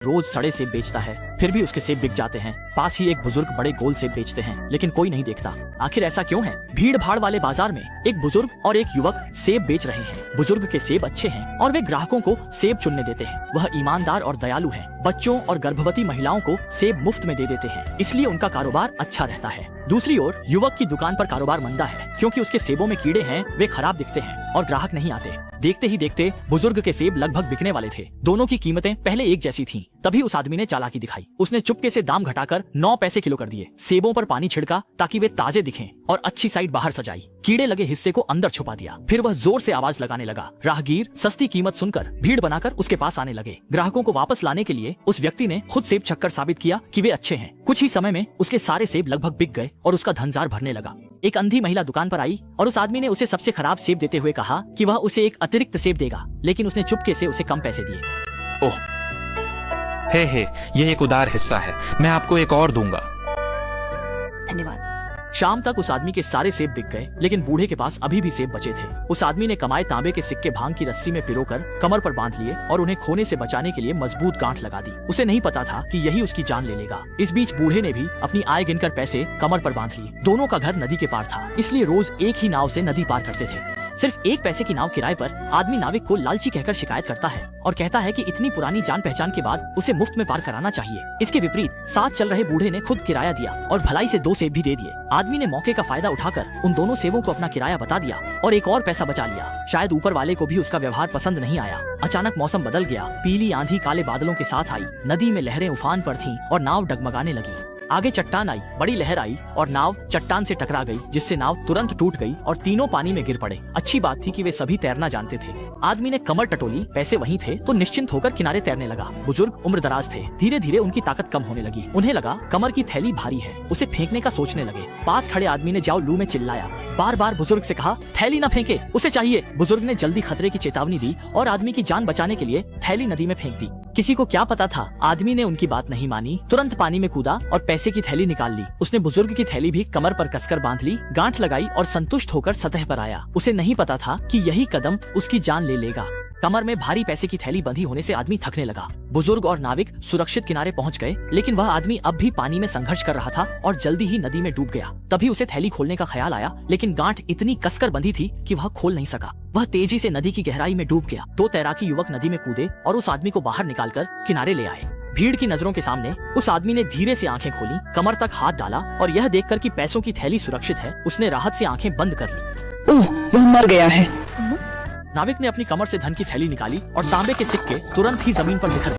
रोज सड़े सेब बेचता है, फिर भी उसके सेब बिक जाते हैं। पास ही एक बुजुर्ग बड़े गोल सेब बेचते हैं, लेकिन कोई नहीं देखता। आखिर ऐसा क्यों है? भीड़ भाड़ वाले बाजार में एक बुजुर्ग और एक युवक सेब बेच रहे हैं। बुजुर्ग के सेब अच्छे हैं और वे ग्राहकों को सेब चुनने देते हैं। वह ईमानदार और दयालु है। बच्चों और गर्भवती महिलाओं को सेब मुफ्त में दे देते हैं, इसलिए उनका कारोबार अच्छा रहता है। दूसरी ओर युवक की दुकान पर कारोबार मंदा है, क्योंकि उसके सेबों में कीड़े हैं, वे खराब दिखते हैं और ग्राहक नहीं आते। देखते ही देखते बुजुर्ग के सेब लगभग बिकने वाले थे। दोनों की कीमतें पहले एक जैसी थीं। तभी उस आदमी ने चालाकी दिखाई। उसने चुपके से दाम घटाकर 9 पैसे किलो कर दिए। सेबों पर पानी छिड़का ताकि वे ताजे दिखें और अच्छी साइड बाहर सजाई। कीड़े लगे हिस्से को अंदर छुपा दिया। फिर वह जोर से आवाज लगाने लगा। राहगीर सस्ती कीमत सुनकर भीड़ बनाकर उसके पास आने लगे। ग्राहकों को वापस लाने के लिए उस व्यक्ति ने खुद सेब चखकर साबित किया कि वे अच्छे हैं। कुछ ही समय में उसके सारे सेब लगभग बिक गए और उसका धनजार भरने लगा। एक अंधी महिला दुकान पर आई और उस आदमी ने उसे सबसे खराब सेब देते हुए कहा कि वह उसे एक अतिरिक्त सेब देगा, लेकिन उसने चुपके से उसे कम पैसे दिए। ओह, हे, ये एक उदार हिस्सा है, मैं आपको एक और दूंगा। धन्यवाद। शाम तक उस आदमी के सारे सेब बिक गए, लेकिन बूढ़े के पास अभी भी सेब बचे थे। उस आदमी ने कमाए तांबे के सिक्के भांग की रस्सी में पिरोकर कमर पर बांध लिए और उन्हें खोने से बचाने के लिए मजबूत गांठ लगा दी। उसे नहीं पता था कि यही उसकी जान ले लेगा। इस बीच बूढ़े ने भी अपनी आय गिनकर पैसे कमर पर बांध लिए। दोनों का घर नदी के पार था, इसलिए रोज एक ही नाव से नदी पार करते थे। सिर्फ 1 पैसे की नाव किराए पर आदमी नाविक को लालची कहकर शिकायत करता है और कहता है कि इतनी पुरानी जान पहचान के बाद उसे मुफ्त में पार कराना चाहिए। इसके विपरीत साथ चल रहे बूढ़े ने खुद किराया दिया और भलाई से 2 सेब भी दे दिए। आदमी ने मौके का फायदा उठाकर उन दोनों सेबों को अपना किराया बता दिया और एक और पैसा बचा लिया। शायद ऊपर वाले को भी उसका व्यवहार पसंद नहीं आया। अचानक मौसम बदल गया। पीली आंधी काले बादलों के साथ आई। नदी में लहरें उफान पर थीं और नाव डगमगाने लगी। आगे चट्टान आई, बड़ी लहर आई और नाव चट्टान से टकरा गई, जिससे नाव तुरंत टूट गई और तीनों पानी में गिर पड़े। अच्छी बात थी कि वे सभी तैरना जानते थे। आदमी ने कमर टटोली, पैसे वहीं थे तो निश्चिंत होकर किनारे तैरने लगा। बुजुर्ग उम्रदराज थे। धीरे धीरे उनकी ताकत कम होने लगी। उन्हें लगा कमर की थैली भारी है, उसे फेंकने का सोचने लगे। पास खड़े आदमी ने जाओ लू में चिल्लाया। बार बार बुजुर्ग से कहा, थैली न फेंके, उसे चाहिए। बुजुर्ग ने जल्दी खतरे की चेतावनी दी और आदमी की जान बचाने के लिए थैली नदी में फेंक दी। किसी को क्या पता था, आदमी ने उनकी बात नहीं मानी, तुरंत पानी में कूदा और पैसे की थैली निकाल ली। उसने बुजुर्ग की थैली भी कमर पर कसकर बांध ली, गांठ लगाई और संतुष्ट होकर सतह पर आया। उसे नहीं पता था कि यही कदम उसकी जान ले लेगा। कमर में भारी पैसे की थैली बंधी होने से आदमी थकने लगा। बुजुर्ग और नाविक सुरक्षित किनारे पहुंच गए, लेकिन वह आदमी अब भी पानी में संघर्ष कर रहा था और जल्दी ही नदी में डूब गया। तभी उसे थैली खोलने का ख्याल आया, लेकिन गांठ इतनी कसकर बंधी थी कि वह खोल नहीं सका। वह तेजी से नदी की गहराई में डूब गया। 2 तैराकी युवक नदी में कूदे और उस आदमी को बाहर निकालकर किनारे ले आए। भीड़ की नजरों के सामने उस आदमी ने धीरे से आंखें खोली, कमर तक हाथ डाला और यह देखकर कि पैसों की थैली सुरक्षित है, उसने राहत से आंखें बंद कर ली। ओह, वह मर गया है। नाविक ने अपनी कमर से धन की थैली निकाली और तांबे के सिक्के तुरंत ही जमीन पर बिखर